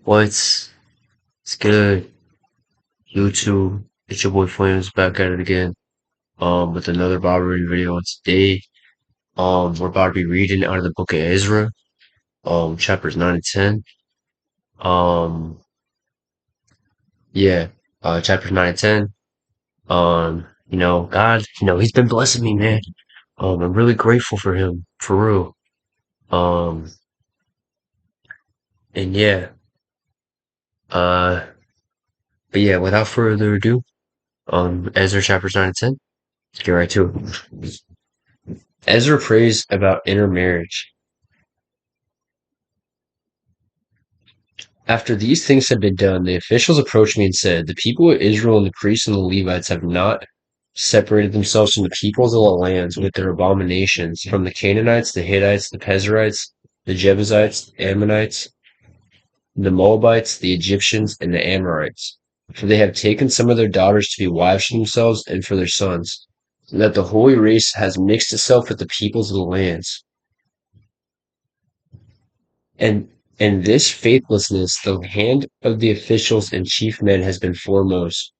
What's it's good? YouTube, it's your boy Flames back at it again. With another Bible reading video. And today, we're about to be reading out of the book of Ezra, chapters 9 and 10. Um, yeah, chapters 9 and 10. God, He's been blessing me, man. I'm really grateful for him, for real. Um, and yeah, uh, but yeah, without further ado, Ezra chapters 9 and 10. Let's get right to it. Ezra prays about intermarriage. After these things had been done, the officials approached me and said, "The people of Israel and the priests and the Levites have not separated themselves from the peoples of the lands with their abominations, from the Canaanites, the Hittites, the Perizzites, the Jebusites, the Ammonites, the Moabites, the Egyptians, and the Amorites. For they have taken some of their daughters to be wives for themselves and for their sons, so that the holy race has mixed itself with the peoples of the lands. And in this faithlessness the hand of the officials and chief men has been foremost.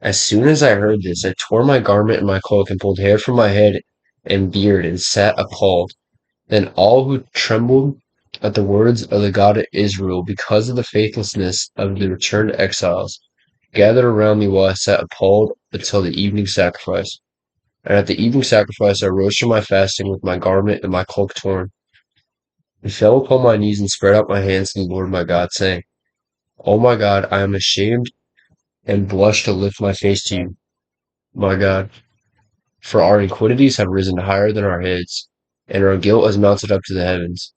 As soon as I heard this, I tore my garment and my cloak, and pulled hair from my head and beard, and sat appalled. Then all who trembled at the words of the God of Israel, because of the faithlessness of the returned exiles, gathered around me while I sat appalled until the evening sacrifice. And at the evening sacrifice I rose from my fasting with my garment and my cloak torn, and fell upon my knees and spread out my hands to the Lord my God, saying, O my God, I am ashamed and blush to lift my face to you, my God, for our iniquities have risen higher than our heads, and our guilt has mounted up to the heavens.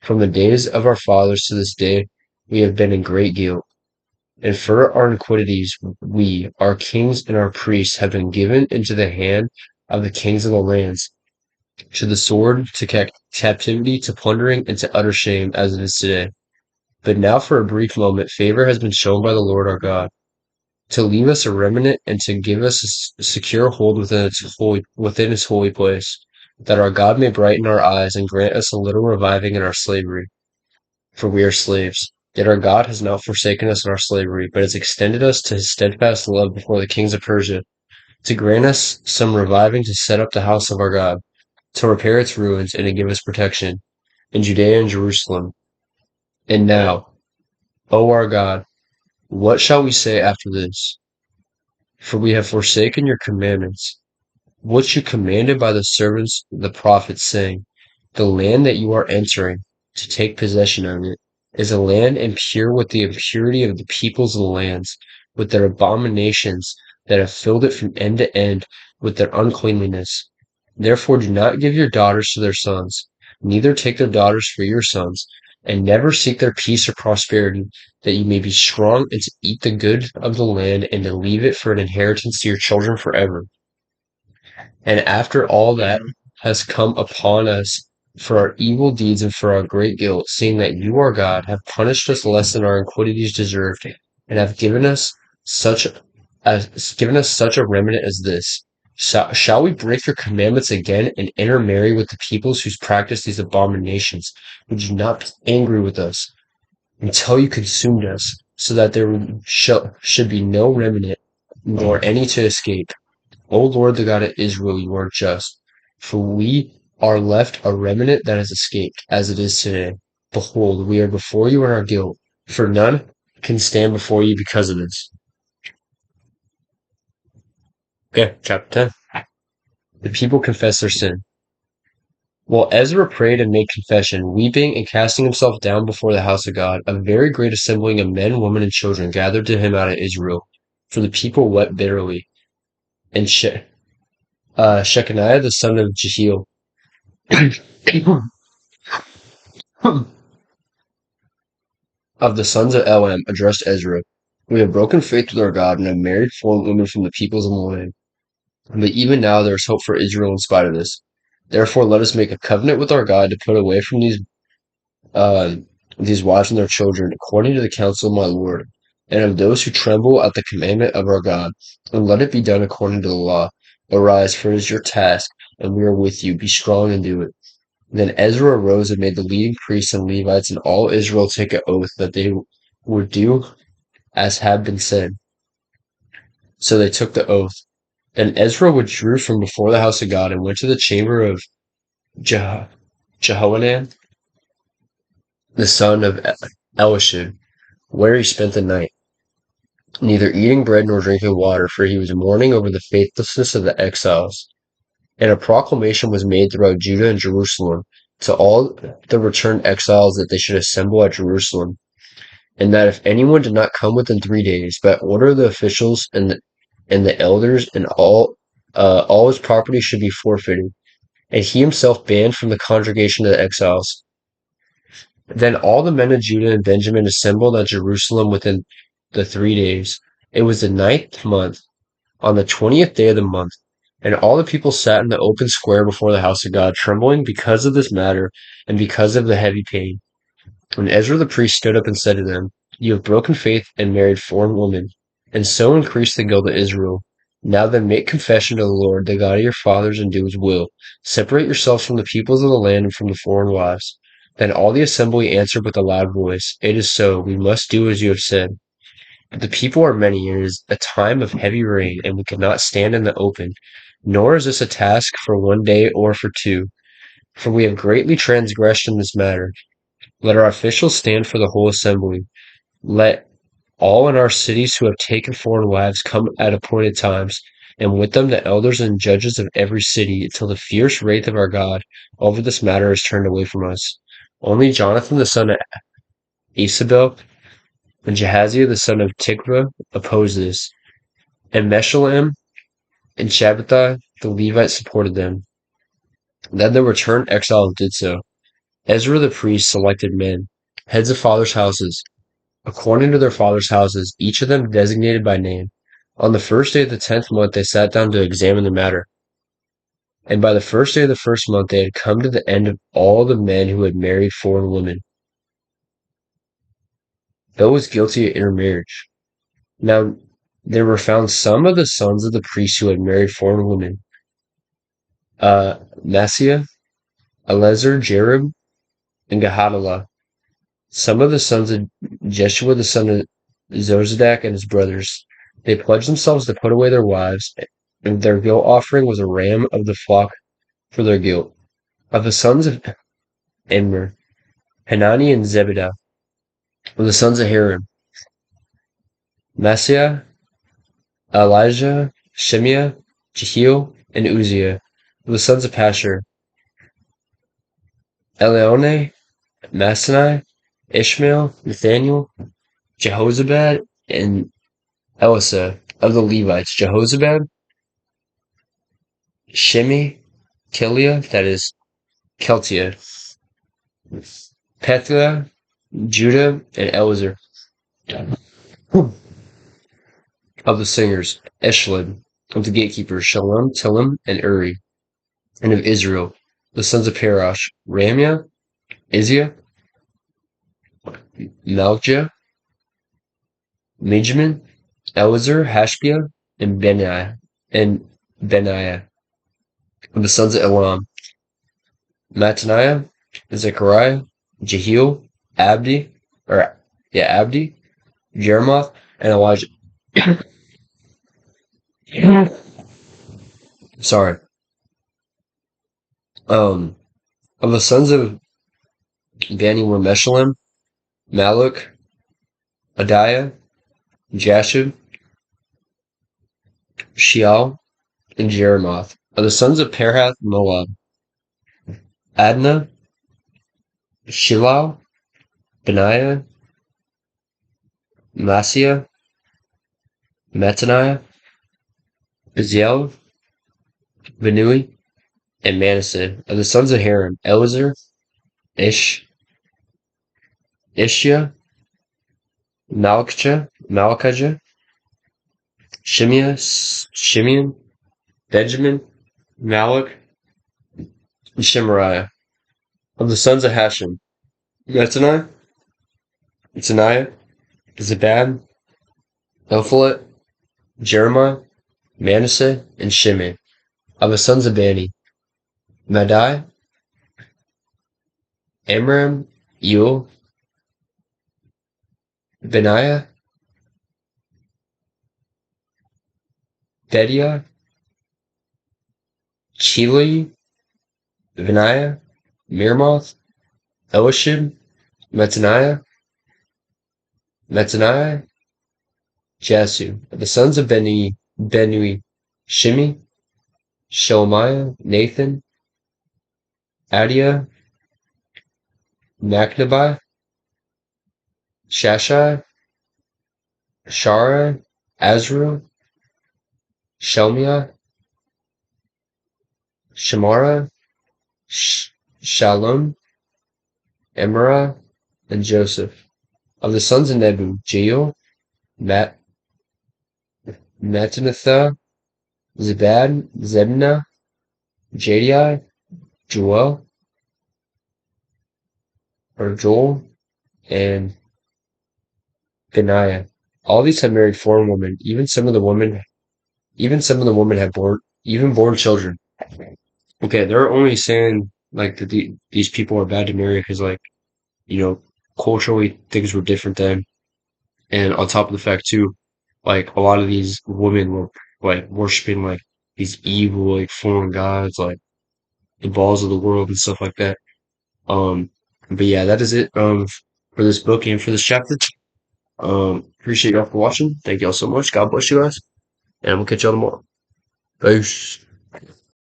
From the days of our fathers to this day we have been in great guilt, and for our iniquities we, our kings and our priests, have been given into the hand of the kings of the lands, to the sword, to captivity, to plundering, and to utter shame, as it is today. But now for a brief moment favor has been shown by the Lord our God, to leave us a remnant and to give us a secure hold within his holy place, that our God may brighten our eyes and grant us a little reviving in our slavery, for we are slaves. Yet our God has not forsaken us in our slavery, but has extended us to his steadfast love before the kings of Persia, to grant us some reviving, to set up the house of our God, to repair its ruins, and to give us protection in Judea and Jerusalem. And now, O our God, what shall we say after this? For we have forsaken your commandments, which you commanded by the servants the prophets, saying, The land that you are entering, to take possession of it, is a land impure with the impurity of the peoples of the lands, with their abominations that have filled it from end to end with their uncleanliness. Therefore do not give your daughters to their sons, neither take their daughters for your sons, and never seek their peace or prosperity, that you may be strong and to eat the good of the land, and to leave it for an inheritance to your children forever. And after all that has come upon us for our evil deeds and for our great guilt, seeing that you, our God, have punished us less than our iniquities deserved, and have such given us such a remnant as this, shall we break your commandments again and intermarry with the peoples whose practice these abominations? Would you not be angry with us until you consumed us, so that should be no remnant, nor any to escape? O Lord, the God of Israel, you are just. For we are left a remnant that has escaped, as it is today. Behold, we are before you in our guilt, for none can stand before you because of this. Okay, chapter 10. The people confess their sin. While Ezra prayed and made confession, weeping and casting himself down before the house of God, a very great assembling of men, women, and children gathered to him out of Israel, for the people wept bitterly. And Shechaniah the son of Jehiel of the sons of Elam addressed Ezra. We have broken faith with our God and have married foreign women from the peoples of the land. But even now there is hope for Israel in spite of this. Therefore let us make a covenant with our God to put away from uh, these wives and their children, according to the counsel of my Lord, and of those who tremble at the commandment of our God, and let it be done according to the law. Arise, for it is your task, and we are with you. Be strong and do it. Then Ezra arose and made the leading priests and Levites and all Israel take an oath that they would do as had been said. So they took the oath. And Ezra withdrew from before the house of God and went to the chamber of Je- Jehohanan, the son of Elishib, where he spent the night, neither eating bread nor drinking water, for he was mourning over the faithlessness of the exiles. And a proclamation was made throughout Judah and Jerusalem to all the returned exiles that they should assemble at Jerusalem, and that if anyone did not come within 3 days, by order of the officials and the elders, and all his property should be forfeited, and he himself banned from the congregation of the exiles. Then all the men of Judah and Benjamin assembled at Jerusalem within the 3 days. It was the 9th month, on the 20th day of the month, and all the people sat in the open square before the house of God, trembling because of this matter and because of the heavy pain. And Ezra the priest stood up and said to them, You have broken faith and married foreign women, and so increased the guilt of Israel. Now then make confession to the Lord, the God of your fathers, and do his will. Separate yourselves from the peoples of the land and from the foreign wives. Then all the assembly answered with a loud voice, It is so, we must do as you have said. But the people are many, and it is a time of heavy rain, and we cannot stand in the open. Nor is this a task for 1 day or for two, for we have greatly transgressed in this matter. Let our officials stand for the whole assembly. Let all in our cities who have taken foreign wives come at appointed times, and with them the elders and judges of every city, until the fierce wrath of our God over this matter is turned away from us. Only Jonathan the son of Asabel and Jahaziel the son of Tikva opposed this, and Meshullam and Shabbatai the Levite supported them. Then the returned exiles did so. Ezra the priest selected men, heads of fathers' houses, according to their fathers' houses, each of them designated by name. On the first day of the 10th month they sat down to examine the matter. And by the first day of the first month they had come to the end of all the men who had married foreign women. Bill was guilty of intermarriage. Now there were found some of the sons of the priests who had married foreign women. Messiah, Eleazar, Jerib, and Gahadalah. Some of the sons of Jeshua the son of Zozadak and his brothers. They pledged themselves to put away their wives, and their guilt offering was a ram of the flock for their guilt. Of the sons of Immer, Hanani and Zebediah. Of the sons of Harim, Messiah, Elijah, Shemiah, Jehiel, and Uzziah. Of the sons of Pashur, Eleone, Masani, Ishmael, Nathaniel, Jehozabad, and Elasa. Of the Levites, Jehozabad, Shimi, Kilia, that is Keltia, Pethiah, Judah, and Eleazar. Of the singers, Eshlid. Of the gatekeepers, Shalom, Tillim, and Uri. And of Israel, the sons of Parash, Ramiah, Izziah, Malchiah, Benjamin, Eleazar, Hashbiah, and Benaiah. Of the sons of Elam, Mattaniah, Zechariah, Jehiel, Abdi, Jeremoth, and Elijah. Sorry. Of the sons of Bani were Meshullam, Maluk, Adiah, Jashub, Sheal, and Jeremoth. Of the sons of Perhath Moab, Adnah, Shilal, Benaiah, Maaseiah, Mattaniah, Beziel, Benui, and Manasseh. Of the sons of Harim, Eleazar, Ishia, Malchijah, Shimeon, Benjamin, Malach, and Shemariah. Of the sons of Hashem, Mattaniah, Taniah, Zabad, Elphalet, Jeremiah, Manasseh, and Shimei. Of the sons of Bani, Madai, Amram, Yul, Benaiah, Bediah, Chili, Benaiah, Mirmoth, Elishib, Mattaniah, Mattaniah, Jasu. The sons of Benui, Shimi, Shelemiah, Nathan, Adiah, Macnabai, Shashai, Sharai, Azra, Shelmiah, Shamara, Shalom, Emra, and Joseph. Of the sons of Nebu, Jeiel, Mat, Mattanatha, Zebad, Zebna, Jadai, Joel, or Joel, and Benaiah. All these have married foreign women. Even some of the women have born children. Okay, they're only saying like that these people are bad to marry because like you know culturally things were different then, and on top of the fact too, like a lot of these women were like worshiping like these evil like foreign gods like the balls of the world and stuff like that. But yeah, that is it for this book and for this chapter. Appreciate y'all for watching. Thank y'all so much. God bless you guys, and we'll catch y'all tomorrow. Peace.